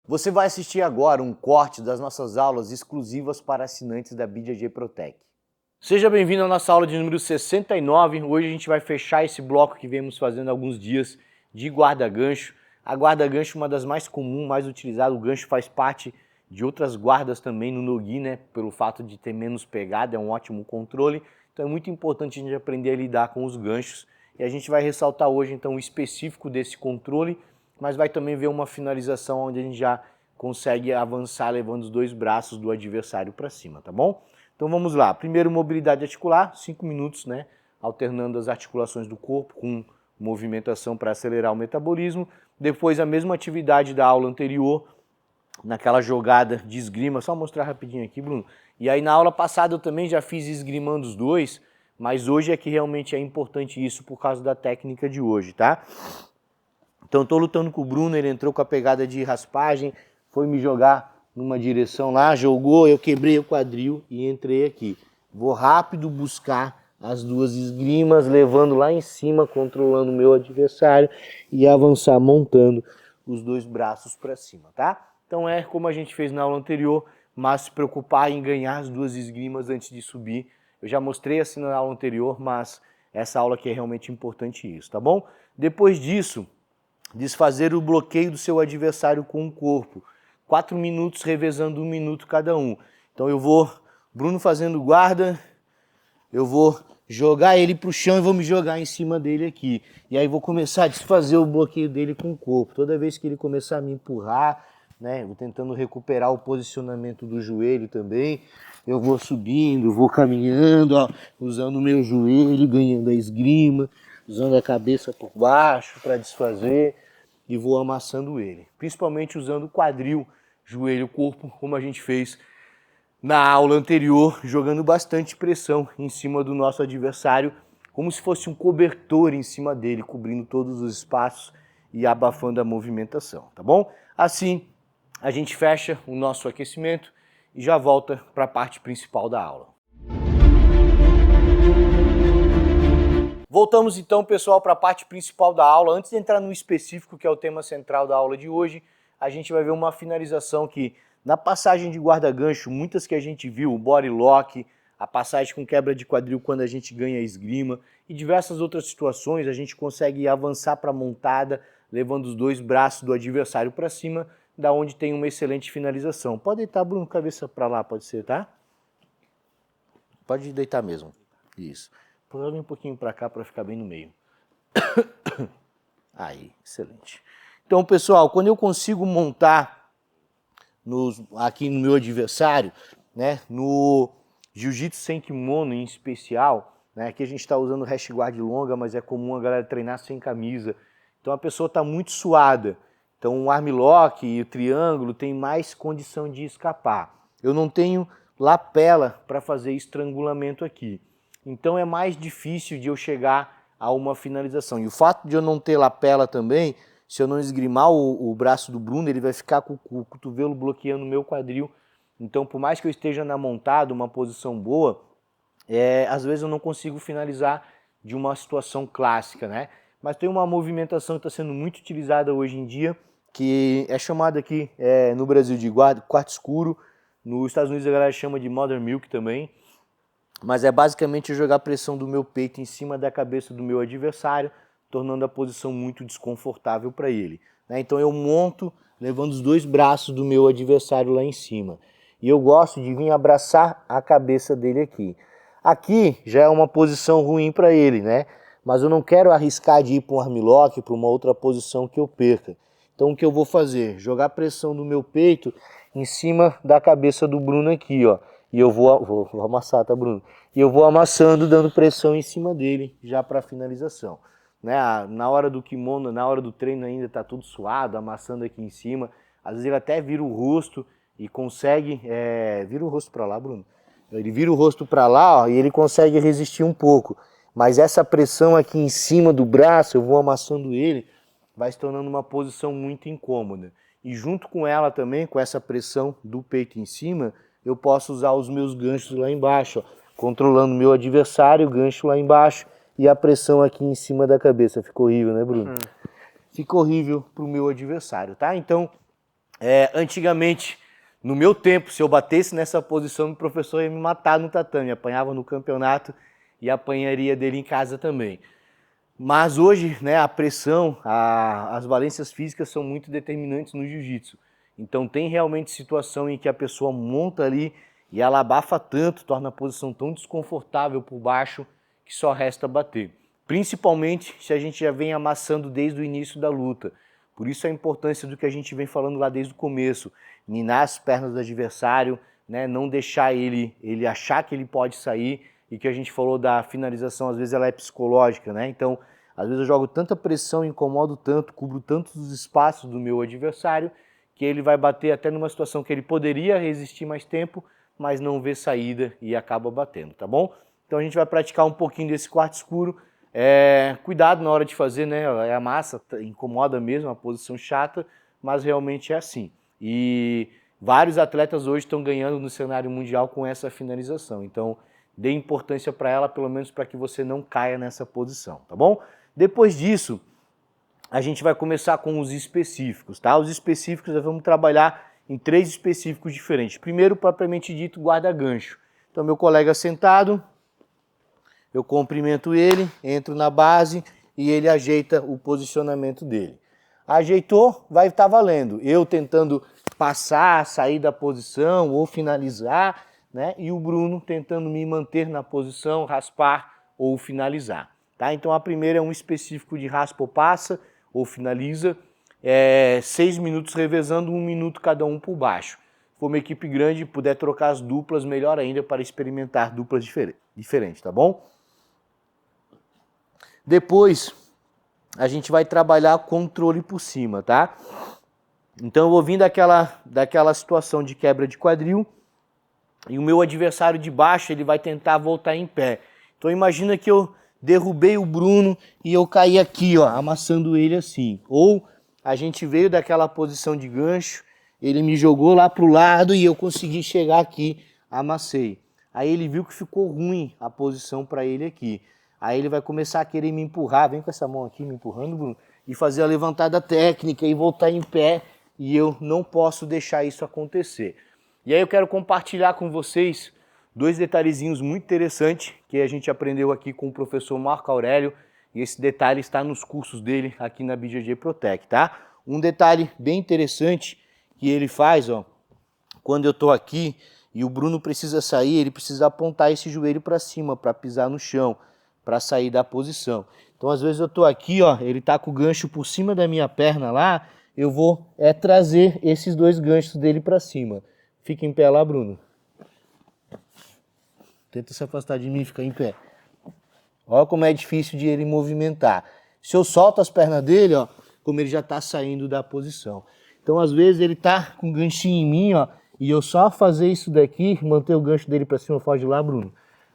Você vai assistir agora um corte das nossas aulas exclusivas para assinantes da BJJ Protec. Seja bem-vindo à nossa aula de número 69. Hoje a gente vai fechar esse bloco que viemos fazendo há alguns dias de guarda-gancho. A guarda-gancho é uma das mais comuns, mais utilizadas. O gancho faz parte de outras guardas também no no-gi, né? Pelo fato de ter menos pegada, é um ótimo controle. Então é muito importante a gente aprender a lidar com os ganchos. E a gente vai ressaltar hoje então o específico desse controle, mas vai também ver uma finalização onde a gente já consegue avançar levando os dois braços do adversário para cima, tá bom? Então vamos lá. Primeiro, mobilidade articular, 5 minutos, né? Alternando as articulações do corpo com movimentação para acelerar o metabolismo. Depois a mesma atividade da aula anterior, naquela jogada de esgrima, só mostrar rapidinho aqui, Bruno. E aí na aula passada eu também já fiz esgrimando os dois, mas hoje é que realmente é importante isso por causa da técnica de hoje, tá? Então estou lutando com o Bruno, ele entrou com a pegada de raspagem, foi me jogar numa direção lá, jogou, eu quebrei o quadril e entrei aqui. Vou rápido buscar as duas esgrimas, levando lá em cima, controlando o meu adversário e avançar montando os dois braços para cima, tá? Então é como a gente fez na aula anterior, mas se preocupar em ganhar as duas esgrimas antes de subir. Eu já mostrei assim na aula anterior, mas essa aula aqui é realmente importante isso, tá bom? Depois disso, desfazer o bloqueio do seu adversário com o corpo. 4 minutos revezando 1 minuto cada um. Então eu vou, Bruno fazendo guarda, eu vou jogar ele para o chão e vou me jogar em cima dele aqui. E aí vou começar a desfazer o bloqueio dele com o corpo. Toda vez que ele começar a me empurrar, né, vou tentando recuperar o posicionamento do joelho também. Eu vou subindo, vou caminhando, ó, usando o meu joelho, ganhando a esgrima, usando a cabeça por baixo para desfazer e vou amassando ele. Principalmente usando o quadril, joelho, corpo, como a gente fez na aula anterior, jogando bastante pressão em cima do nosso adversário, como se fosse um cobertor em cima dele, cobrindo todos os espaços e abafando a movimentação, tá bom? Assim, a gente fecha o nosso aquecimento e já volta para a parte principal da aula. Voltamos então, pessoal, para a parte principal da aula. Antes de entrar no específico, que é o tema central da aula de hoje, a gente vai ver uma finalização que, na passagem de guarda-gancho, muitas que a gente viu, o body lock, a passagem com quebra de quadril quando a gente ganha a esgrima e diversas outras situações, a gente consegue avançar para a montada, levando os dois braços do adversário para cima, da onde tem uma excelente finalização. Pode deitar, Bruno, cabeça para lá, pode ser, tá? Pode deitar mesmo. Isso. Põe um pouquinho para cá para ficar bem no meio. Aí, excelente. Então, pessoal, quando eu consigo montar aqui no meu adversário, né, no jiu-jitsu sem kimono em especial, né, aqui a gente está usando hash guard longa, mas é comum a galera treinar sem camisa. Então a pessoa está muito suada. Então o arm lock e o triângulo tem mais condição de escapar. Eu não tenho lapela para fazer estrangulamento aqui. Então é mais difícil de eu chegar a uma finalização. E o fato de eu não ter lapela também, se eu não esgrimar o braço do Bruno, ele vai ficar com o cotovelo bloqueando o meu quadril. Então, por mais que eu esteja na montada, uma posição boa, às vezes eu não consigo finalizar de uma situação clássica, né? Mas tem uma movimentação que está sendo muito utilizada hoje em dia, que é chamada aqui no Brasil de quarto escuro, nos Estados Unidos a galera chama de Mother Milk também, mas é basicamente jogar a pressão do meu peito em cima da cabeça do meu adversário, tornando a posição muito desconfortável para ele, né? Então eu monto levando os dois braços do meu adversário lá em cima. E eu gosto de vir abraçar a cabeça dele aqui. Aqui já é uma posição ruim para ele, né? Mas eu não quero arriscar de ir para um armlock, para uma outra posição que eu perca. Então o que eu vou fazer? Jogar pressão no meu peito em cima da cabeça do Bruno aqui, ó. E eu vou amassar, tá, Bruno? E eu vou amassando, dando pressão em cima dele, já para finalização. Né? Na hora do kimono, na hora do treino ainda tá tudo suado, amassando aqui em cima. Às vezes ele até vira o rosto e consegue... Vira o rosto para lá, Bruno. Ele vira o rosto para lá, ó, e ele consegue resistir um pouco. Mas essa pressão aqui em cima do braço, eu vou amassando ele, vai se tornando uma posição muito incômoda. E junto com ela também, com essa pressão do peito em cima, eu posso usar os meus ganchos lá embaixo, ó, controlando o meu adversário, o gancho lá embaixo e a pressão aqui em cima da cabeça. Ficou horrível, né, Bruno? Fica horrível para o meu adversário, tá? Então, Antigamente, no meu tempo, se eu batesse nessa posição, o professor ia me matar no tatame, apanhava no campeonato e apanharia dele em casa também. Mas hoje, né, a pressão, as valências físicas são muito determinantes no jiu-jitsu. Então tem realmente situação em que a pessoa monta ali e ela abafa tanto, torna a posição tão desconfortável por baixo que só resta bater. Principalmente se a gente já vem amassando desde o início da luta. Por isso a importância do que a gente vem falando lá desde o começo. Minar as pernas do adversário, né, não deixar ele achar que ele pode sair, e que a gente falou da finalização, às vezes ela é psicológica, né? Então, às vezes eu jogo tanta pressão, incomodo tanto, cubro tantos os espaços do meu adversário, que ele vai bater até numa situação que ele poderia resistir mais tempo, mas não vê saída e acaba batendo, tá bom? Então a gente vai praticar um pouquinho desse quarto escuro. Cuidado na hora de fazer, né? A massa incomoda mesmo, a posição chata, mas realmente é assim. E vários atletas hoje estão ganhando no cenário mundial com essa finalização. Então, dê importância para ela, pelo menos para que você não caia nessa posição, tá bom? Depois disso, a gente vai começar com os específicos, tá? Os específicos nós vamos trabalhar em 3 específicos diferentes. Primeiro, propriamente dito, guarda-gancho. Então, meu colega sentado, eu cumprimento ele, entro na base e ele ajeita o posicionamento dele. Ajeitou, vai estar valendo. Eu tentando passar, sair da posição ou finalizar, né? E o Bruno tentando me manter na posição, raspar ou finalizar. Tá? Então a primeira é um específico de raspa ou passa ou finaliza, 6 minutos revezando, 1 minuto cada um por baixo. Se for uma equipe grande, puder trocar as duplas, melhor ainda para experimentar duplas diferentes, tá bom? Depois a gente vai trabalhar controle por cima, tá? Então eu vou vir daquela situação de quebra de quadril, e o meu adversário de baixo ele vai tentar voltar em pé. Então imagina que eu derrubei o Bruno e eu caí aqui, ó, amassando ele assim. Ou a gente veio daquela posição de gancho, ele me jogou lá pro lado e eu consegui chegar aqui, amassei. Aí ele viu que ficou ruim a posição para ele aqui. Aí ele vai começar a querer me empurrar, vem com essa mão aqui me empurrando, Bruno, e fazer a levantada técnica e voltar em pé, e eu não posso deixar isso acontecer. E aí eu quero compartilhar com vocês 2 detalhezinhos muito interessantes que a gente aprendeu aqui com o professor Marco Aurélio, e esse detalhe está nos cursos dele aqui na BJJ Protec, tá? Um detalhe bem interessante que ele faz, ó, quando eu tô aqui e o Bruno precisa sair, ele precisa apontar esse joelho para cima, para pisar no chão, para sair da posição. Então às vezes eu tô aqui, ó, ele tá com o gancho por cima da minha perna lá, eu vou trazer esses 2 ganchos dele para cima. Fica em pé lá, Bruno. Tenta se afastar de mim e ficar em pé. Olha como é difícil de ele movimentar. Se eu solto as pernas dele, ó, como ele já está saindo da posição. Então, às vezes, ele tá com um ganchinho em mim, ó, e eu só fazer isso daqui, manter o gancho dele para cima, foge lá, Bruno.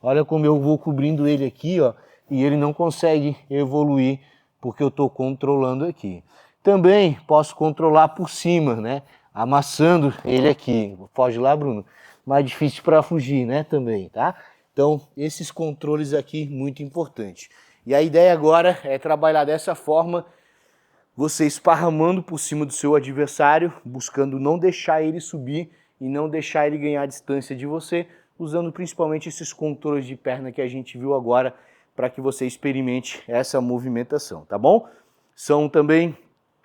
Olha como eu vou cobrindo ele aqui, ó, e ele não consegue evoluir porque eu estou controlando aqui. Também posso controlar por cima, né? Amassando ele aqui. Foge lá, Bruno. Mais difícil para fugir, né? Também, tá? Então, esses controles aqui, muito importante. E a ideia agora é trabalhar dessa forma, você esparramando por cima do seu adversário, buscando não deixar ele subir e não deixar ele ganhar distância de você, usando principalmente esses controles de perna que a gente viu agora, para que você experimente essa movimentação, tá bom? São também,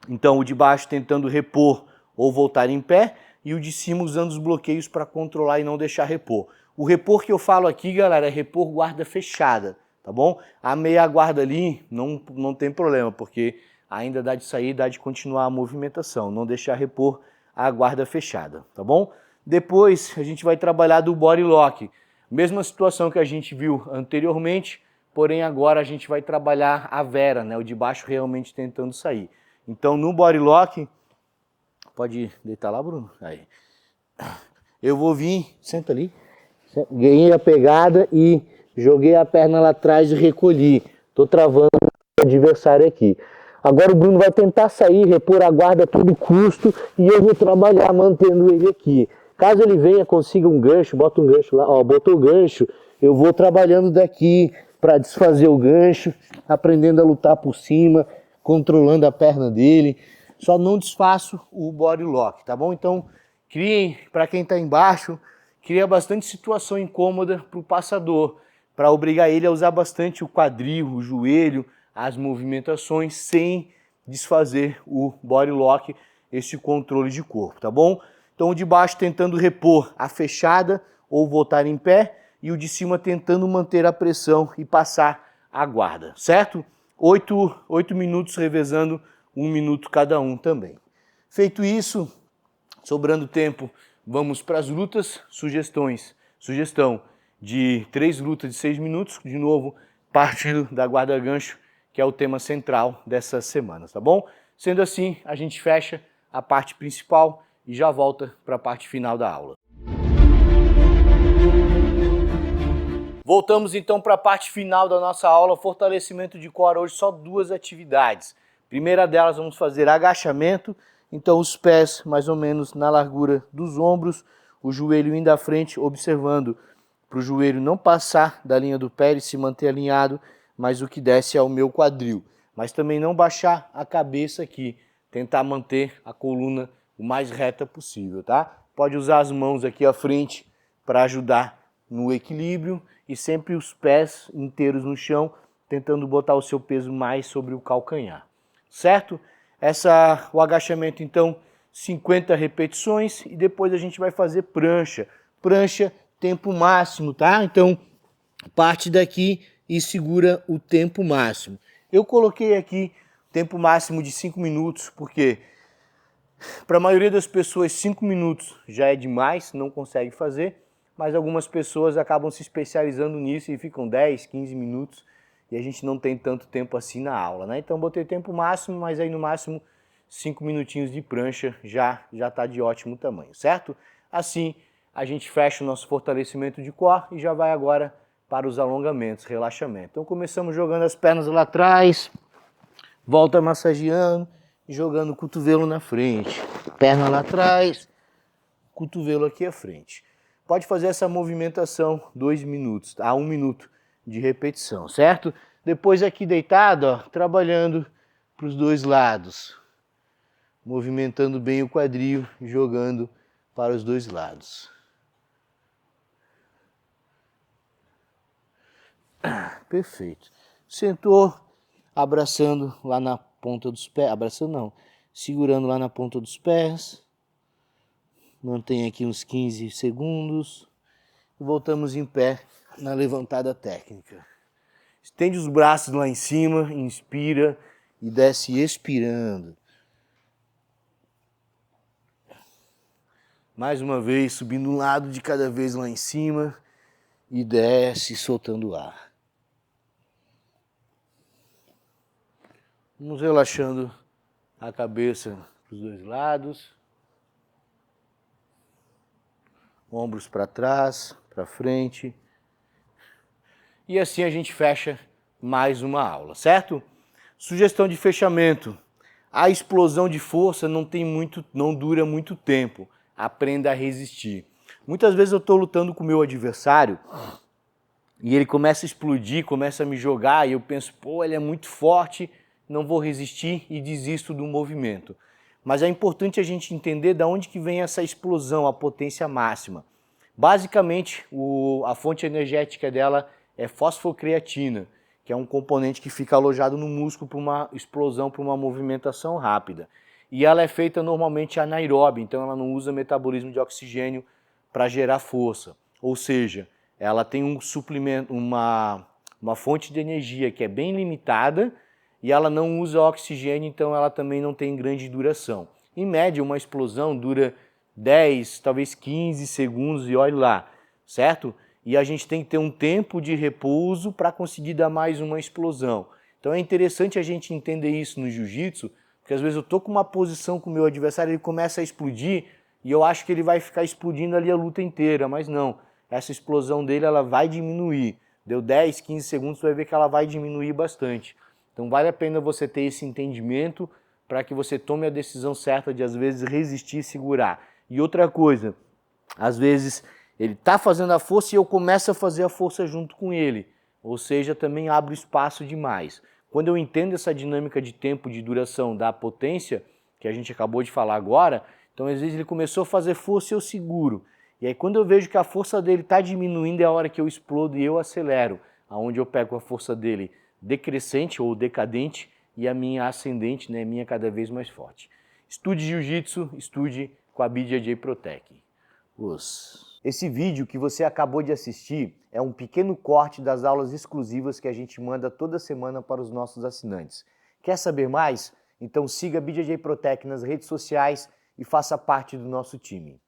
então, o de baixo tentando repor ou voltar em pé, e o de cima usando os bloqueios para controlar e não deixar repor. O repor que eu falo aqui, galera, é repor guarda fechada, tá bom? A meia guarda ali não tem problema, porque ainda dá de sair, dá de continuar a movimentação, não deixar repor a guarda fechada, tá bom? Depois a gente vai trabalhar do body lock. Mesma situação que a gente viu anteriormente, porém agora a gente vai trabalhar a vera, né? O de baixo realmente tentando sair. Então no body lock, pode deitar lá, Bruno? Aí. Eu vou vir, senta ali. Ganhei a pegada e joguei a perna lá atrás e recolhi. Tô travando o adversário aqui. Agora o Bruno vai tentar sair, repor a guarda a todo custo e eu vou trabalhar mantendo ele aqui. Caso ele venha, consiga um gancho, bota um gancho lá, ó, botou o gancho, eu vou trabalhando daqui para desfazer o gancho, aprendendo a lutar por cima, controlando a perna dele. só não desfaço o body lock, tá bom? Então, criem, para quem está embaixo, cria bastante situação incômoda para o passador, para obrigar ele a usar bastante o quadril, o joelho, as movimentações, sem desfazer o body lock, esse controle de corpo, tá bom? Então o de baixo tentando repor a fechada ou voltar em pé, e o de cima tentando manter a pressão e passar a guarda, certo? 8 minutos revezando, 1 minuto cada um também. Feito isso, sobrando tempo, vamos para as lutas, sugestão de 3 lutas de 6 minutos, de novo, partindo da guarda-gancho, que é o tema central dessas semanas, tá bom? Sendo assim, a gente fecha a parte principal e já volta para a parte final da aula. Voltamos então para a parte final da nossa aula, fortalecimento de core. Hoje só 2 atividades. Primeira delas, vamos fazer agachamento, então os pés mais ou menos na largura dos ombros, o joelho indo à frente, observando para o joelho não passar da linha do pé e se manter alinhado, mas o que desce é o meu quadril. Mas também não baixar a cabeça aqui, tentar manter a coluna o mais reta possível, tá? Pode usar as mãos aqui à frente para ajudar no equilíbrio e sempre os pés inteiros no chão, tentando botar o seu peso mais sobre o calcanhar, certo? O agachamento então, 50 repetições e depois a gente vai fazer prancha. Prancha, tempo máximo, tá? Então, parte daqui e segura o tempo máximo. Eu coloquei aqui tempo máximo de 5 minutos, porque para a maioria das pessoas 5 minutos já é demais, não consegue fazer, mas algumas pessoas acabam se especializando nisso e ficam 10, 15 minutos e a gente não tem tanto tempo assim na aula, né? Então botei tempo máximo, mas aí no máximo 5 minutinhos de prancha já está de ótimo tamanho, certo? Assim a gente fecha o nosso fortalecimento de core e já vai agora para os alongamentos, relaxamento. Então começamos jogando as pernas lá atrás, volta massageando e jogando o cotovelo na frente. Perna lá atrás, cotovelo aqui à frente. Pode fazer essa movimentação 2 minutos, a 1 minuto de repetição, certo? Depois aqui deitado, ó, trabalhando para os 2 lados. Movimentando bem o quadril, jogando para os 2 lados. Perfeito. Sentou, abraçando lá na ponta dos pés, abraçando não, segurando lá na ponta dos pés. Mantém aqui uns 15 segundos. Voltamos em pé na levantada técnica. Estende os braços lá em cima, inspira e desce expirando. Mais uma vez, subindo um lado de cada vez lá em cima e desce soltando o ar. Vamos relaxando a cabeça para os 2 lados. Ombros para trás, para frente. E assim a gente fecha mais uma aula, certo? Sugestão de fechamento. A explosão de força não dura muito tempo. Aprenda a resistir. Muitas vezes eu estou lutando com o meu adversário e ele começa a explodir, começa a me jogar e eu penso, pô, ele é muito forte, não vou resistir e desisto do movimento. Mas é importante a gente entender de onde que vem essa explosão, a potência máxima. Basicamente, a fonte energética dela é fosfocreatina, que é um componente que fica alojado no músculo para uma explosão, para uma movimentação rápida. E ela é feita normalmente anaeróbia, então ela não usa metabolismo de oxigênio para gerar força. Ou seja, ela tem um suplemento, uma fonte de energia que é bem limitada e ela não usa oxigênio, então ela também não tem grande duração. Em média, uma explosão dura 10, talvez 15 segundos e olhe lá, certo? E a gente tem que ter um tempo de repouso para conseguir dar mais uma explosão. Então é interessante a gente entender isso no jiu-jitsu, porque às vezes eu estou com uma posição com o meu adversário, ele começa a explodir e eu acho que ele vai ficar explodindo ali a luta inteira, mas não. Essa explosão dele ela vai diminuir. Deu 10, 15 segundos, você vai ver que ela vai diminuir bastante. Então vale a pena você ter esse entendimento para que você tome a decisão certa de às vezes resistir e segurar. E outra coisa, às vezes ele está fazendo a força e eu começo a fazer a força junto com ele. Ou seja, também abre espaço demais. Quando eu entendo essa dinâmica de tempo de duração da potência, que a gente acabou de falar agora, então às vezes ele começou a fazer força e eu seguro. E aí quando eu vejo que a força dele está diminuindo é a hora que eu explodo e eu acelero, aonde eu pego a força dele decrescente ou decadente e a minha ascendente, né, minha cada vez mais forte. Estude Jiu-Jitsu, estude com a BJJ Protec. Esse vídeo que você acabou de assistir é um pequeno corte das aulas exclusivas que a gente manda toda semana para os nossos assinantes. Quer saber mais? Então siga a BJJ Protec nas redes sociais e faça parte do nosso time.